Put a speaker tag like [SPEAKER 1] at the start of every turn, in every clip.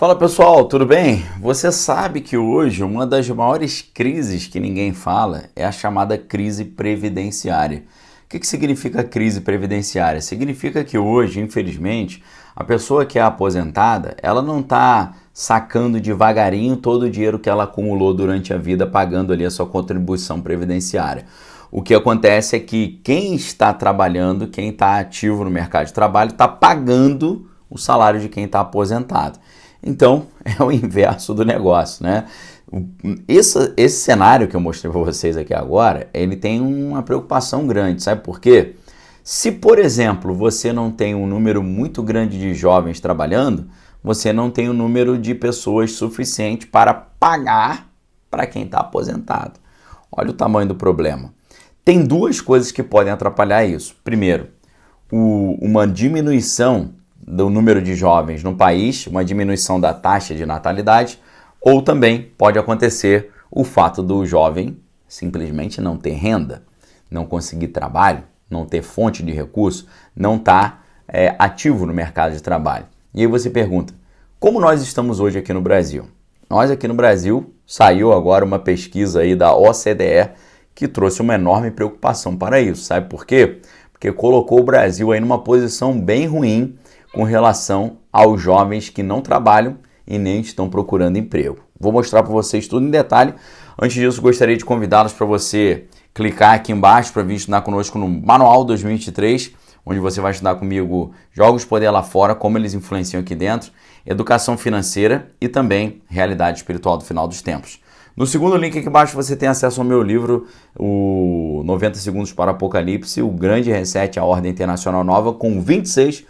[SPEAKER 1] Fala pessoal, tudo bem? Você sabe que hoje uma das maiores crises que ninguém fala é a chamada crise previdenciária. O que significa crise previdenciária? Significa que hoje, infelizmente, a pessoa que é aposentada, ela não está sacando devagarinho todo o dinheiro que ela acumulou durante a vida, pagando ali a sua contribuição previdenciária. O que acontece é que quem está trabalhando, quem está ativo no mercado de trabalho, está pagando o salário de quem está aposentado. Então, é o inverso do negócio, né? Esse cenário que eu mostrei para vocês aqui agora, ele tem uma preocupação grande, sabe por quê? Se, por exemplo, você não tem um número muito grande de jovens trabalhando, você não tem um número de pessoas suficiente para pagar para quem está aposentado. Olha o tamanho do problema. Tem duas coisas que podem atrapalhar isso. Primeiro, uma diminuição do número de jovens no país, uma diminuição da taxa de natalidade, ou também pode acontecer o fato do jovem simplesmente não ter renda, não conseguir trabalho, não ter fonte de recurso, não estar ativo no mercado de trabalho. E aí você pergunta, como nós estamos hoje aqui no Brasil? Nós aqui no Brasil, saiu agora uma pesquisa aí da OCDE que trouxe uma enorme preocupação para isso. Sabe por quê? Porque colocou o Brasil aí numa posição bem ruim com relação aos jovens que não trabalham e nem estão procurando emprego. Vou mostrar para vocês tudo em detalhe. Antes disso, gostaria de convidá-los para você clicar aqui embaixo para vir estudar conosco no Manual 2023, onde você vai estudar comigo jogos poder lá fora, como eles influenciam aqui dentro, educação financeira e também realidade espiritual do final dos tempos. No segundo link aqui embaixo você tem acesso ao meu livro, o 90 Segundos para o Apocalipse, o Grande Reset, a Ordem Internacional Nova, com 26%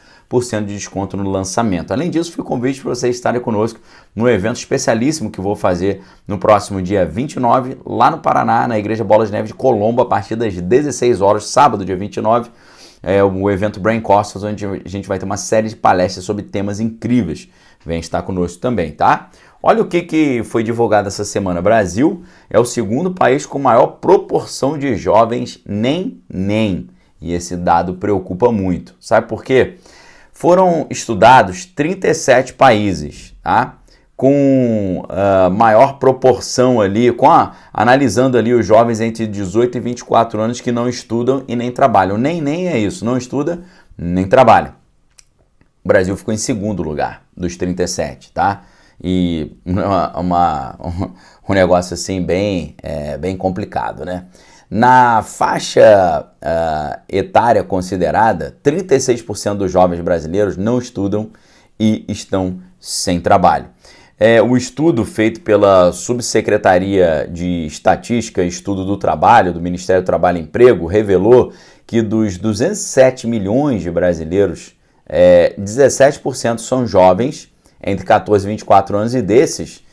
[SPEAKER 1] de desconto no lançamento. Além disso, fica o convite para vocês estarem conosco no evento especialíssimo que vou fazer no próximo dia 29, lá no Paraná, na Igreja Bola de Neve de Colombo, a partir das 16 horas, sábado, dia 29, o evento Brain Costas, onde a gente vai ter uma série de palestras sobre temas incríveis. Vem estar conosco também, tá? Olha o que foi divulgado essa semana. Brasil é o segundo país com maior proporção de jovens nem. E esse dado preocupa muito. Sabe por quê? Foram estudados 37 países, tá? Com maior proporção ali, analisando ali os jovens entre 18 e 24 anos que não estudam e nem trabalham. Nem é isso, não estuda, nem trabalha. O Brasil ficou em segundo lugar dos 37, tá? E um negócio assim bem complicado, né? Na faixa etária considerada, 36% dos jovens brasileiros não estudam e estão sem trabalho. O estudo feito pela Subsecretaria de Estatística e Estudo do Trabalho, do Ministério do Trabalho e Emprego, revelou que dos 207 milhões de brasileiros, 17% são jovens, entre 14 e 24 anos, e desses,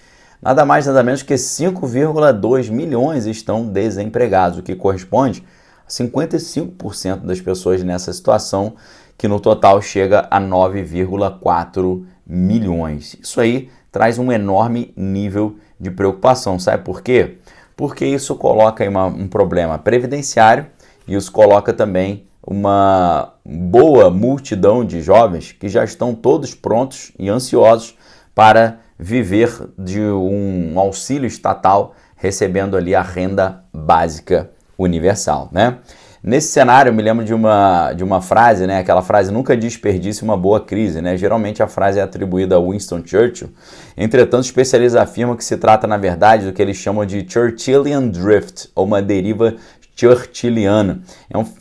[SPEAKER 1] nada mais nada menos que 5,2 milhões estão desempregados, o que corresponde a 55% das pessoas nessa situação, que no total chega a 9,4 milhões. Isso aí traz um enorme nível de preocupação. Sabe por quê? Porque isso coloca aí um problema previdenciário e isso coloca também uma boa multidão de jovens que já estão todos prontos e ansiosos para viver de um auxílio estatal, recebendo ali a renda básica universal, né? Nesse cenário, eu me lembro de uma frase, né? Aquela frase, nunca desperdice uma boa crise, né? Geralmente a frase é atribuída a Winston Churchill. Entretanto, especialistas afirmam que se trata, na verdade, do que eles chamam de Churchillian Drift, ou uma deriva churchilliana.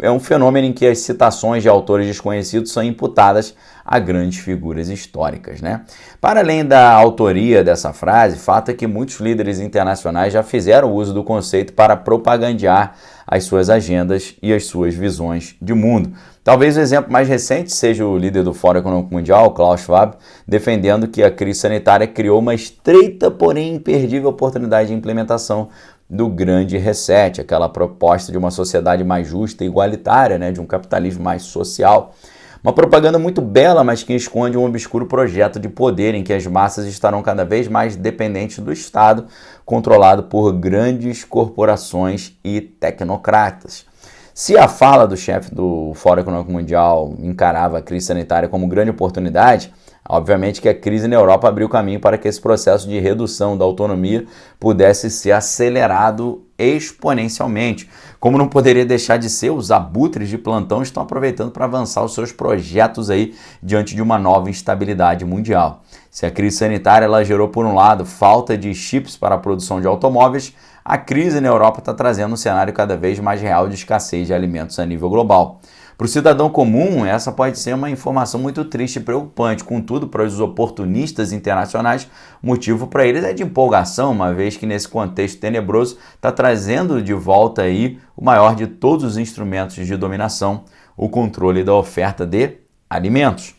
[SPEAKER 1] É um fenômeno em que as citações de autores desconhecidos são imputadas a grandes figuras históricas, né? Para além da autoria dessa frase, fato é que muitos líderes internacionais já fizeram uso do conceito para propagandear as suas agendas e as suas visões de mundo. Talvez o exemplo mais recente seja o líder do Fórum Econômico Mundial, Klaus Schwab, defendendo que a crise sanitária criou uma estreita, porém imperdível oportunidade de implementação do Grande Reset, aquela proposta de uma sociedade mais justa e igualitária, né, de um capitalismo mais social. Uma propaganda muito bela, mas que esconde um obscuro projeto de poder em que as massas estarão cada vez mais dependentes do Estado, controlado por grandes corporações e tecnocratas. Se a fala do chefe do Fórum Econômico Mundial encarava a crise sanitária como grande oportunidade, Obviamente que a crise na Europa abriu caminho para que esse processo de redução da autonomia pudesse ser acelerado exponencialmente. Como não poderia deixar de ser, os abutres de plantão estão aproveitando para avançar os seus projetos aí diante de uma nova instabilidade mundial. Se a crise sanitária ela gerou, por um lado, falta de chips para a produção de automóveis, a crise na Europa está trazendo um cenário cada vez mais real de escassez de alimentos a nível global. Para o cidadão comum, essa pode ser uma informação muito triste e preocupante. Contudo, para os oportunistas internacionais, o motivo para eles é de empolgação, uma vez que nesse contexto tenebroso está trazendo de volta aí o maior de todos os instrumentos de dominação, o controle da oferta de alimentos.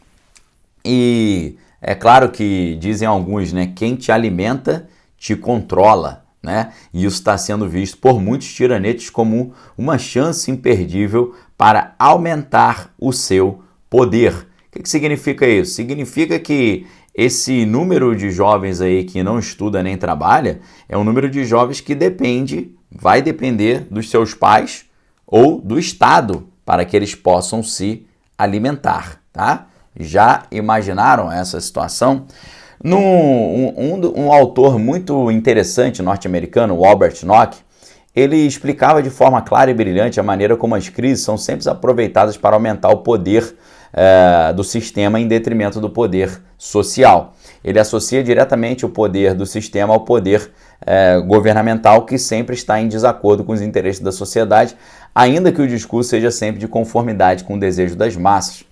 [SPEAKER 1] E é claro que dizem alguns, né, quem te alimenta te controla, né? E isso está sendo visto por muitos tiranetes como uma chance imperdível para aumentar o seu poder. O que significa isso? Significa que esse número de jovens aí que não estuda nem trabalha é um número de jovens que vai depender dos seus pais ou do Estado para que eles possam se alimentar, tá? Já imaginaram essa situação? Um autor muito interessante norte-americano, o Albert Nock, ele explicava de forma clara e brilhante a maneira como as crises são sempre aproveitadas para aumentar o poder do sistema em detrimento do poder social. Ele associa diretamente o poder do sistema ao poder governamental, que sempre está em desacordo com os interesses da sociedade, ainda que o discurso seja sempre de conformidade com o desejo das massas.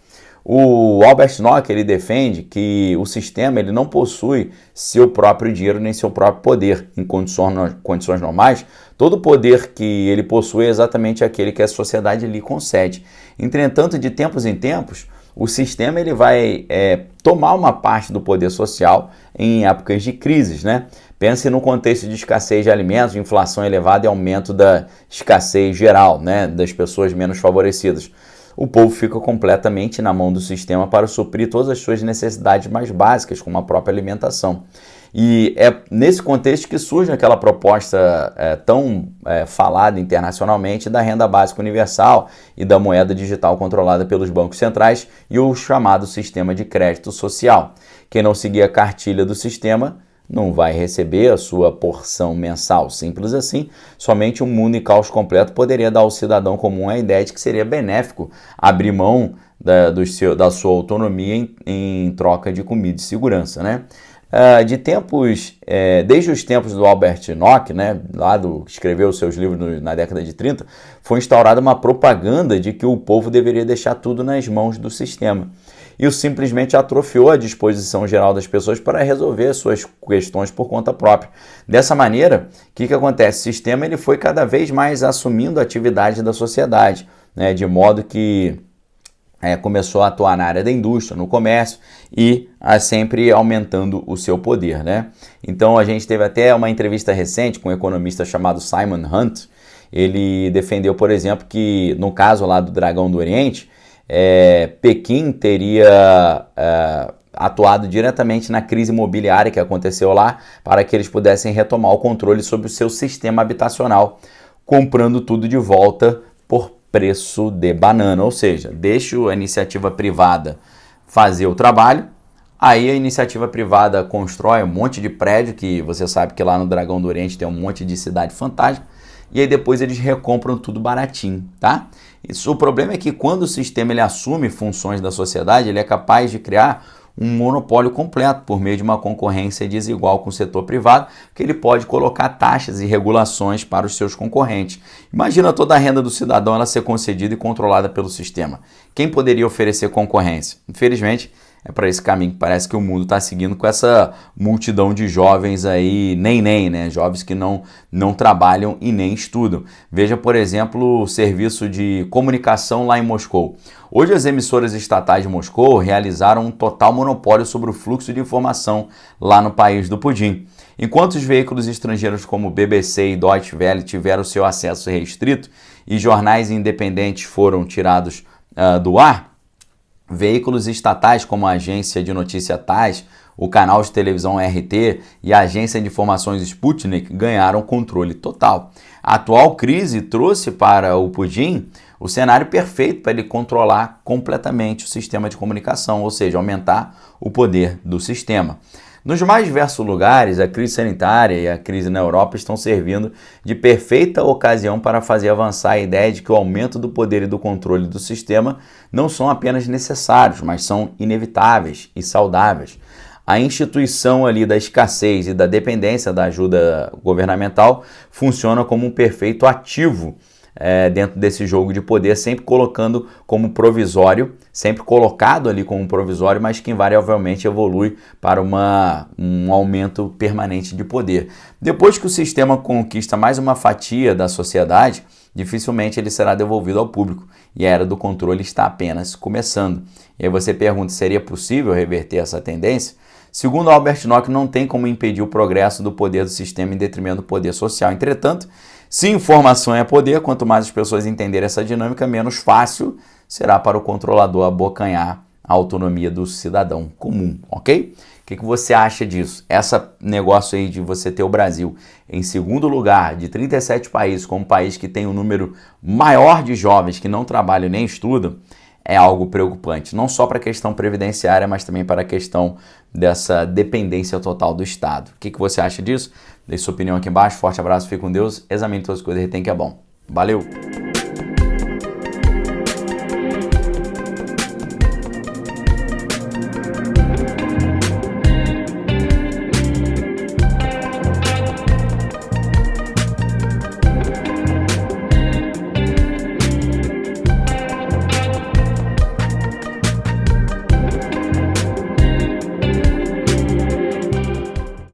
[SPEAKER 1] O Albert Nock ele defende que o sistema ele não possui seu próprio dinheiro nem seu próprio poder. Em condições normais, todo o poder que ele possui é exatamente aquele que a sociedade lhe concede. Entretanto, de tempos em tempos, o sistema ele vai tomar uma parte do poder social em épocas de crises, né? Pense no contexto de escassez de alimentos, de inflação elevada e aumento da escassez geral, né, das pessoas menos favorecidas. O povo fica completamente na mão do sistema para suprir todas as suas necessidades mais básicas, como a própria alimentação. E é nesse contexto que surge aquela proposta tão falada internacionalmente da renda básica universal e da moeda digital controlada pelos bancos centrais e o chamado sistema de crédito social. Quem não seguir a cartilha do sistema não vai receber a sua porção mensal, simples assim. Somente um mundo em caos completo poderia dar ao cidadão comum a ideia de que seria benéfico abrir mão da sua autonomia em troca de comida e segurança, né? Desde os tempos do Albert Nock, né, que escreveu seus livros na década de 30, foi instaurada uma propaganda de que o povo deveria deixar tudo nas mãos do sistema. Isso simplesmente atrofiou a disposição geral das pessoas para resolver suas questões por conta própria. Dessa maneira, o que acontece? O sistema ele foi cada vez mais assumindo a atividade da sociedade, né, de modo que começou a atuar na área da indústria, no comércio e sempre aumentando o seu poder, né? Então a gente teve até uma entrevista recente com um economista chamado Simon Hunt. Ele defendeu, por exemplo, que no caso lá do Dragão do Oriente, Pequim teria atuado diretamente na crise imobiliária que aconteceu lá para que eles pudessem retomar o controle sobre o seu sistema habitacional, comprando tudo de volta por preço de banana, ou seja, deixa a iniciativa privada fazer o trabalho, aí a iniciativa privada constrói um monte de prédio, que você sabe que lá no Dragão do Oriente tem um monte de cidade fantasma, e aí depois eles recompram tudo baratinho, tá? O problema é que quando o sistema ele assume funções da sociedade, ele é capaz de criar um monopólio completo por meio de uma concorrência desigual com o setor privado, que ele pode colocar taxas e regulações para os seus concorrentes. Imagina toda a renda do cidadão ela ser concedida e controlada pelo sistema. Quem poderia oferecer concorrência? Infelizmente, é para esse caminho que parece que o mundo está seguindo com essa multidão de jovens aí, né? Jovens que não trabalham e nem estudam. Veja, por exemplo, o serviço de comunicação lá em Moscou. Hoje as emissoras estatais de Moscou realizaram um total monopólio sobre o fluxo de informação lá no país do pudim. Enquanto os veículos estrangeiros como BBC e Deutsche Welle tiveram seu acesso restrito e jornais independentes foram tirados do ar, veículos estatais como a agência de notícia TASS, o canal de televisão RT e a agência de informações Sputnik ganharam controle total. A atual crise trouxe para o pudim O cenário perfeito para ele controlar completamente o sistema de comunicação, ou seja, aumentar o poder do sistema. Nos mais diversos lugares, a crise sanitária e a crise na Europa estão servindo de perfeita ocasião para fazer avançar a ideia de que o aumento do poder e do controle do sistema não são apenas necessários, mas são inevitáveis e saudáveis. A instituição ali da escassez e da dependência da ajuda governamental funciona como um perfeito ativo dentro desse jogo de poder, sempre colocando como provisório, sempre colocado ali como provisório, mas que invariavelmente evolui para um aumento permanente de poder. Depois que o sistema conquista mais uma fatia da sociedade, dificilmente ele será devolvido ao público e a era do controle está apenas começando. E aí você pergunta, seria possível reverter essa tendência? Segundo Albert Nock, não tem como impedir o progresso do poder do sistema em detrimento do poder social. Entretanto, se informação é poder, quanto mais as pessoas entenderem essa dinâmica, menos fácil será para o controlador abocanhar a autonomia do cidadão comum, ok? O que você acha disso? Esse negócio aí de você ter o Brasil em segundo lugar de 37 países, como um país que tem um número maior de jovens que não trabalham nem estudam, é algo preocupante, não só para a questão previdenciária, mas também para a questão dessa dependência total do Estado. O que você acha disso? Deixe sua opinião aqui embaixo, forte abraço, fique com Deus, examine todas as coisas e retém que é bom. Valeu!